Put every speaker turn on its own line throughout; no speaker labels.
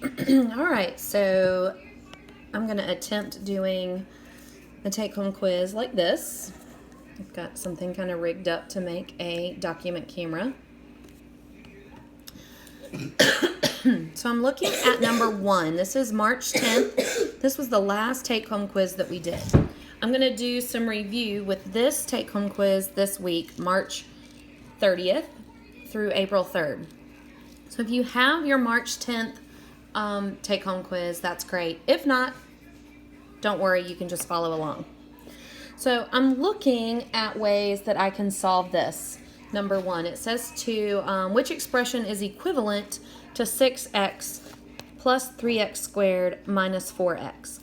All right, so I'm going to attempt doing a take-home quiz like this. I've got something kind of rigged up to make a document camera. So I'm looking at number 1. This is March 10th. This was the last take-home quiz that we did. I'm going to do some review with this take-home quiz this week, March 30th through April 3rd. So if you have your March 10th take-home quiz, that's great. If not, don't worry, you can just follow along. So I'm looking at ways that I can solve this. Number 1, it says which expression is equivalent to 6x plus 3x squared minus 4x?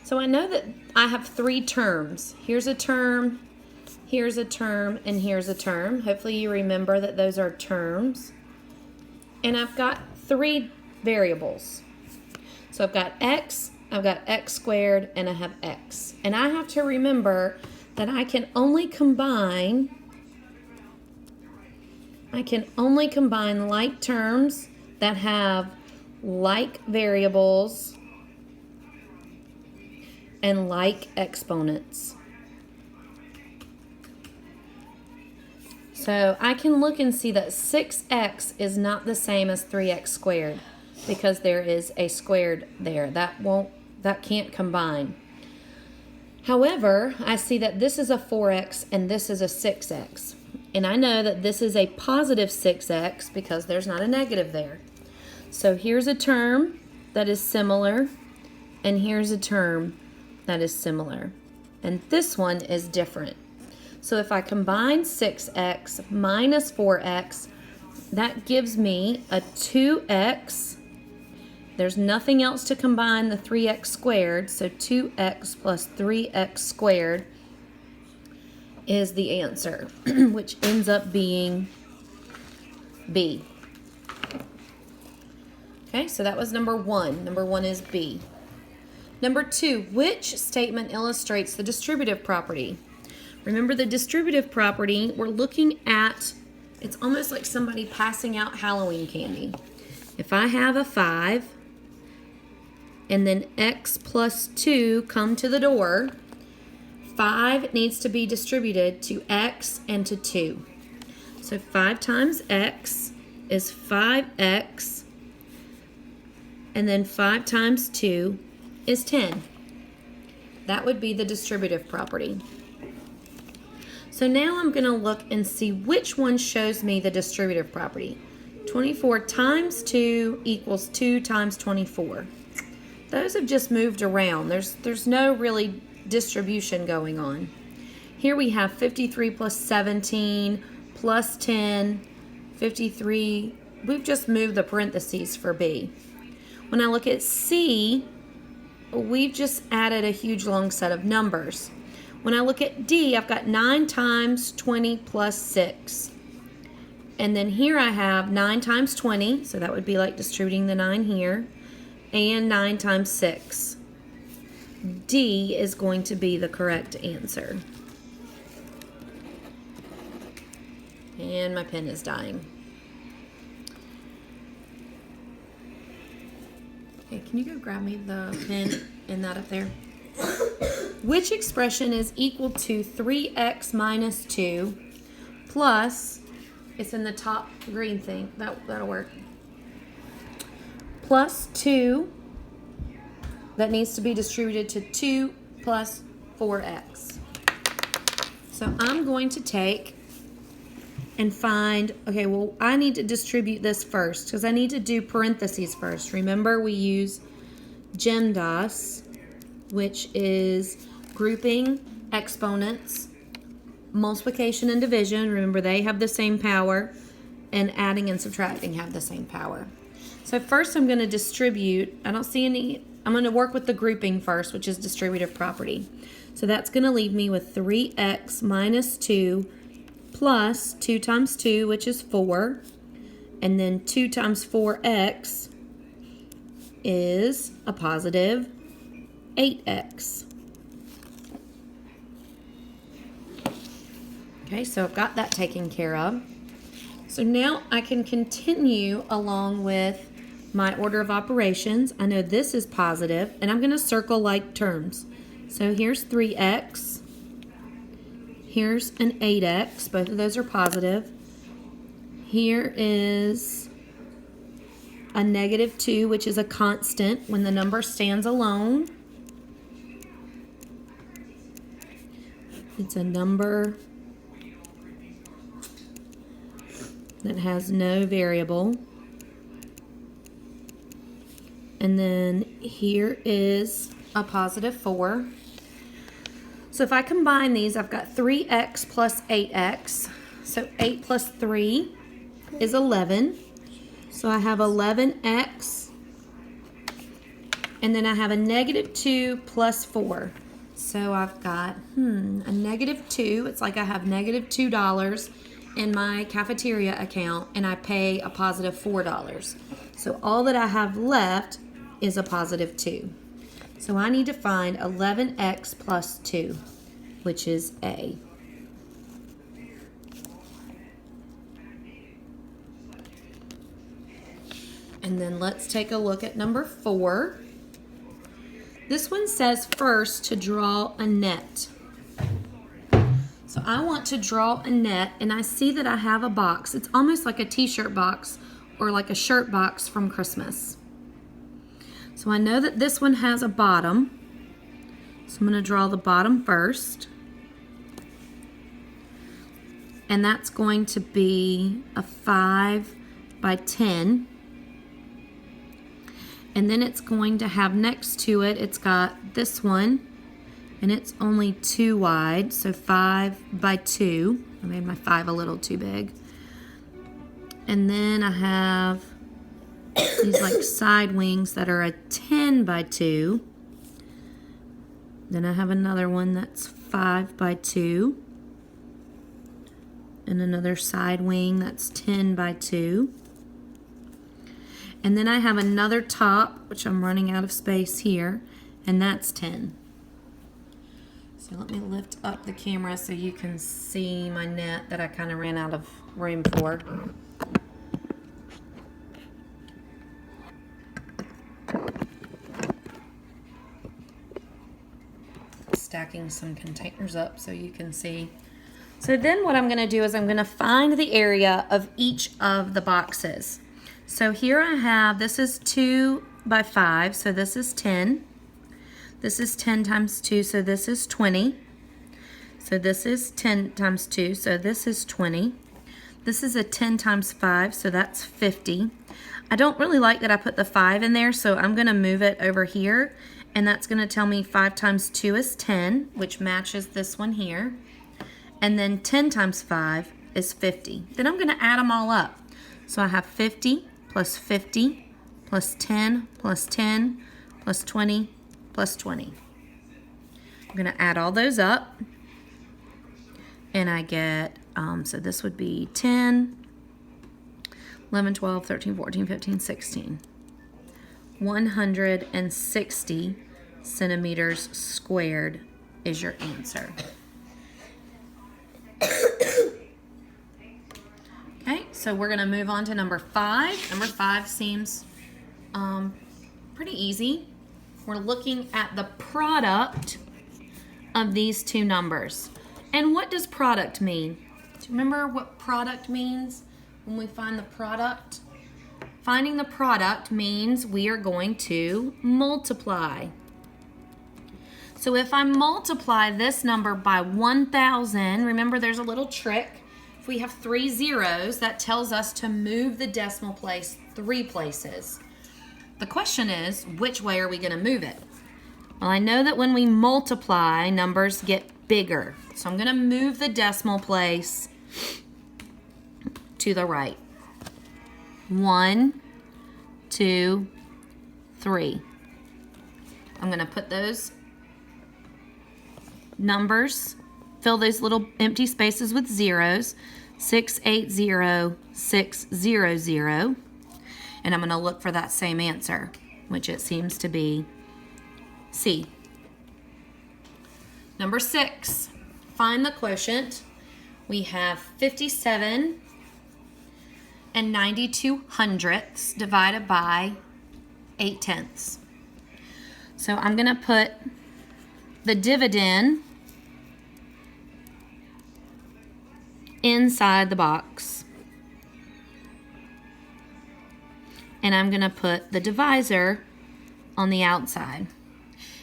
So I know that I have 3 terms. Here's a term, here's a term, and here's a term. Hopefully you remember that those are terms. And I've got 3 variables. So I've got x squared, and I have x. And I have to remember that I can only combine like terms that have like variables and like exponents. So I can look and see that 6x is not the same as 3x squared because there is a squared there. That can't combine. However, I see that this is a 4x and this is a 6x. And I know that this is a positive 6x because there's not a negative there. So here's a term that is similar, and here's a term that is similar. And this one is different. So if I combine 6x minus 4x, that gives me a 2x. There's nothing else to combine the 3x squared, so 2x plus 3x squared is the answer, which ends up being B. Okay, so that was number 1. Number 1 is B. Number 2, which statement illustrates the distributive property? Remember the distributive property, we're looking at, it's almost like somebody passing out Halloween candy. If I have a 5, and then x plus 2 come to the door, 5 needs to be distributed to x and to 2. So 5 times x is 5x, and then 5 times 2 is 10. That would be the distributive property. So now I'm going to look and see which one shows me the distributive property. 24 times 2 equals 2 times 24. Those have just moved around. There's no really distribution going on. Here we have 53 plus 17 plus 10, 53. We've just moved the parentheses for B. When I look at C, we've just added a huge long set of numbers. When I look at D, I've got 9 times 20 plus 6. And then here I have 9 times 20, so that would be like distributing the 9 here, and 9 times 6. D is going to be the correct answer. And my pen is dying. Okay, can you go grab me the pen and that up there? Which expression is equal to 3x minus 2 plus, it's in the top green thing, that'll work, plus 2 that needs to be distributed to 2 plus 4x. So I'm going to take and find, okay, well, I need to distribute this first because I need to do parentheses first. Remember, we use GEMDAS, which is grouping exponents, multiplication and division. Remember, they have the same power, and adding and subtracting have the same power. So first I'm going to distribute. I'm going to work with the grouping first, which is distributive property. So that's going to leave me with 3x minus 2 plus 2 times 2, which is 4. And then 2 times 4x is a positive 8x. Okay, so I've got that taken care of. So now I can continue along with my order of operations. I know this is positive, and I'm going to circle like terms. So here's 3x. Here's an 8x. Both of those are positive. Here is a -2, which is a constant when the number stands alone. It's a number that has no variable. And then here is a +4. So if I combine these, I've got 3x plus 8x. So 8 plus 3 is 11. So I have 11x. And then I have a -2 plus 4. So I've got a -2. It's like I have -$2 in my cafeteria account, and I pay a +$4. So all that I have left is a +2. So I need to find 11x plus 2, which is A. And then let's take a look at number 4. This one says first to draw a net. So I want to draw a net, and I see that I have a box. It's almost like a t-shirt box or like a shirt box from Christmas. So I know that this one has a bottom. So I'm going to draw the bottom first. And that's going to be a 5 by 10. And then it's going to have next to it, it's got this one, and it's only 2 wide, so 5 by 2. I made my 5 a little too big. And then I have these like side wings that are a 10 by 2. Then I have another one that's 5 by 2. And another side wing that's 10 by 2. And then I have another top, which I'm running out of space here, and that's 10. So let me lift up the camera so you can see my net that I kind of ran out of room for. Stacking some containers up so you can see. So then what I'm going to do is I'm going to find the area of each of the boxes. So here I have, this is 2 by 5, so this is 10. This is 10 times 2, so this is 20. So this is 10 times 2, so this is 20. This is a 10 times 5, so that's 50. I don't really like that I put the 5 in there, so I'm going to move it over here, and that's going to tell me 5 times 2 is 10, which matches this one here. And then 10 times 5 is 50. Then I'm going to add them all up. So I have 50 plus 50 plus 10 plus 10 plus 20 plus 20. I'm going to add all those up, and I get, so this would be 10, 11, 12, 13, 14, 15, 16. 160 centimeters squared is your answer. Okay, so we're going to move on to number 5. Number 5 seems pretty easy. We're looking at the product of these two numbers. And what does product mean? Do you remember what product means when we find the product? Finding the product means we are going to multiply. So if I multiply this number by 1,000, remember there's a little trick. If we have 3 zeros, that tells us to move the decimal place 3 places. The question is, which way are we going to move it? Well, I know that when we multiply, numbers get bigger. So I'm going to move the decimal place to the right. 1, 2, 3. I'm going to put those numbers, fill those little empty spaces with zeros. 680, 600. And I'm going to look for that same answer, which it seems to be C. Number 6, find the quotient. We have 57 and 92 hundredths divided by 8 tenths. So I'm going to put the dividend inside the box. And I'm going to put the divisor on the outside.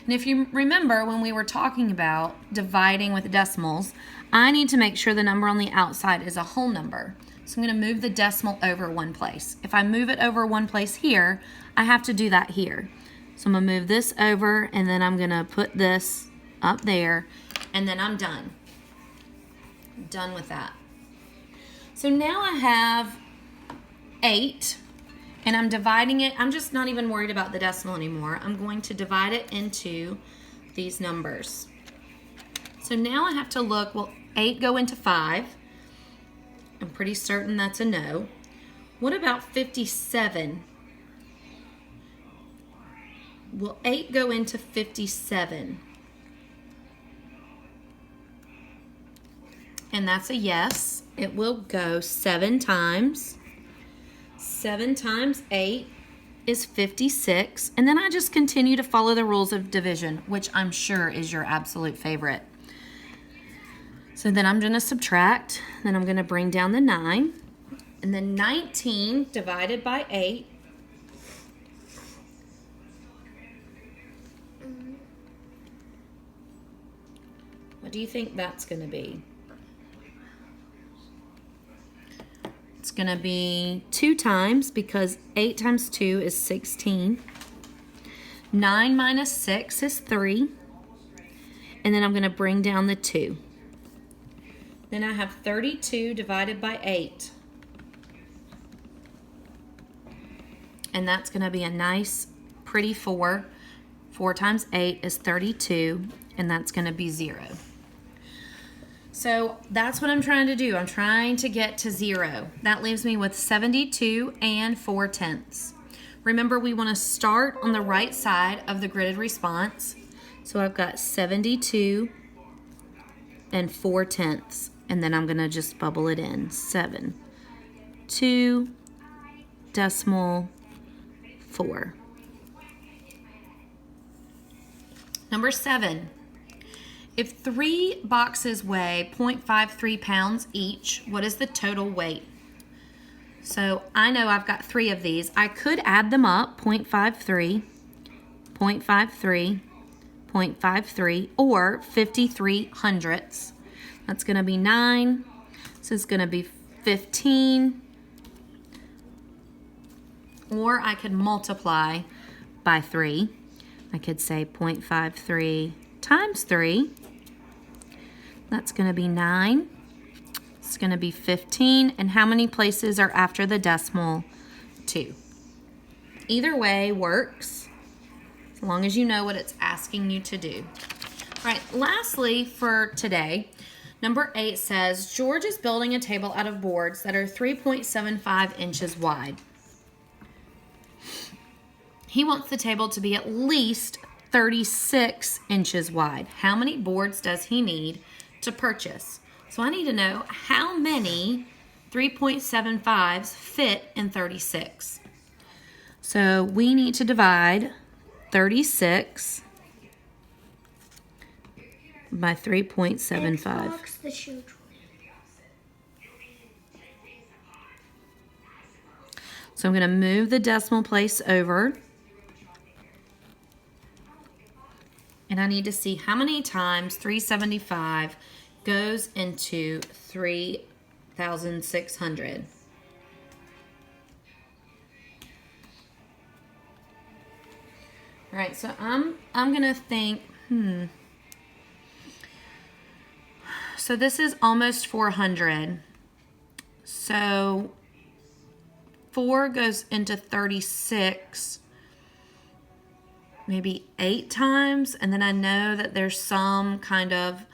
And if you remember when we were talking about dividing with decimals, I need to make sure the number on the outside is a whole number. So I'm going to move the decimal over one place. If I move it over one place here, I have to do that here. So I'm going to move this over, and then I'm going to put this up there, and then I'm done. Done with that. So now I have 8, and I'm dividing it. I'm just not even worried about the decimal anymore. I'm going to divide it into these numbers. So now I have to look, will 8 go into 5? I'm pretty certain that's a no. What about 57? Will 8 go into 57? And that's a yes. It will go 7 times. 7 times 8 is 56. And then I just continue to follow the rules of division, which I'm sure is your absolute favorite. So then I'm going to subtract. Then I'm going to bring down the 9. And then 19 divided by 8. What do you think that's going to be? It's going to be 2 times, because 8 times 2 is 16. 9 minus 6 is 3. And then I'm going to bring down the 2. Then I have 32 divided by 8. And that's going to be a nice, pretty 4. 4 times 8 is 32. And that's going to be 0. So that's what I'm trying to do. I'm trying to get to 0. That leaves me with 72 and 4 tenths. Remember, we want to start on the right side of the gridded response. So I've got 72 and 4 tenths. And then I'm going to just bubble it in. 7, 2, decimal, 4. Number 7. If 3 boxes weigh 0.53 pounds each, what is the total weight? So I know I've got 3 of these. I could add them up, 0.53, 0.53, 0.53, or 53 hundredths. That's going to be 9. This is going to be 15. Or I could multiply by 3. I could say 0.53 times 3. That's going to be 9. It's going to be 15. And how many places are after the decimal? 2. Either way works, as long as you know what it's asking you to do. All right, lastly for today, number 8 says, George is building a table out of boards that are 3.75 inches wide. He wants the table to be at least 36 inches wide. How many boards does he need to purchase? So I need to know how many 3.75s fit in 36. So we need to divide 36 by 3.75. So I'm going to move the decimal place over. And I need to see how many times 375 goes into 3,600. All right, so I'm gonna think, So this is almost 400. So 4 goes into 36. Maybe 8 times, and then I know that there's some kind of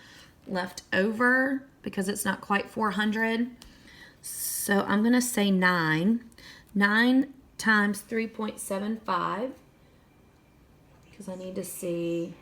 left over because it's not quite 400. So I'm going to say 9. 9 times 3.75, because I need to see.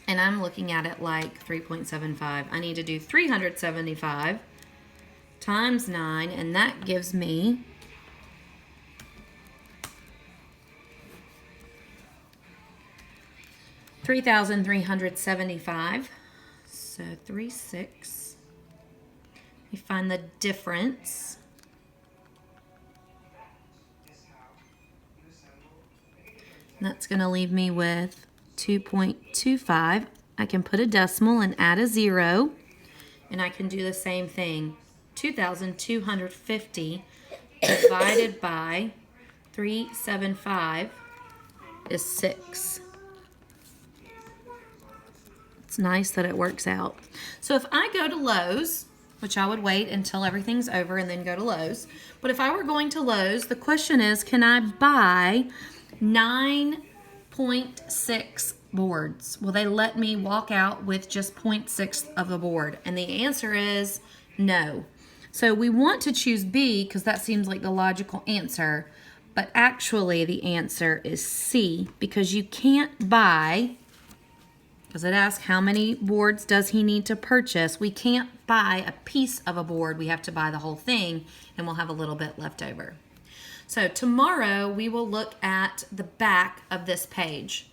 and I'm looking at it like 3.75. I need to do 375 times 9, and that gives me 3,375. So 36. We find the difference. That's going to leave me with 2.25. I can put a decimal and add a 0. And I can do the same thing. 2,250 divided by 375 is 6. It's nice that it works out. So if I go to Lowe's, which I would wait until everything's over and then go to Lowe's, but if I were going to Lowe's, the question is, can I buy 9.6 boards? Will they let me walk out with just 0.6 of a board? And the answer is no. So we want to choose B because that seems like the logical answer, but actually the answer is C, because you can't buy, because it asks how many boards does he need to purchase. We can't buy a piece of a board. We have to buy the whole thing, and we'll have a little bit left over. So tomorrow we will look at the back of this page.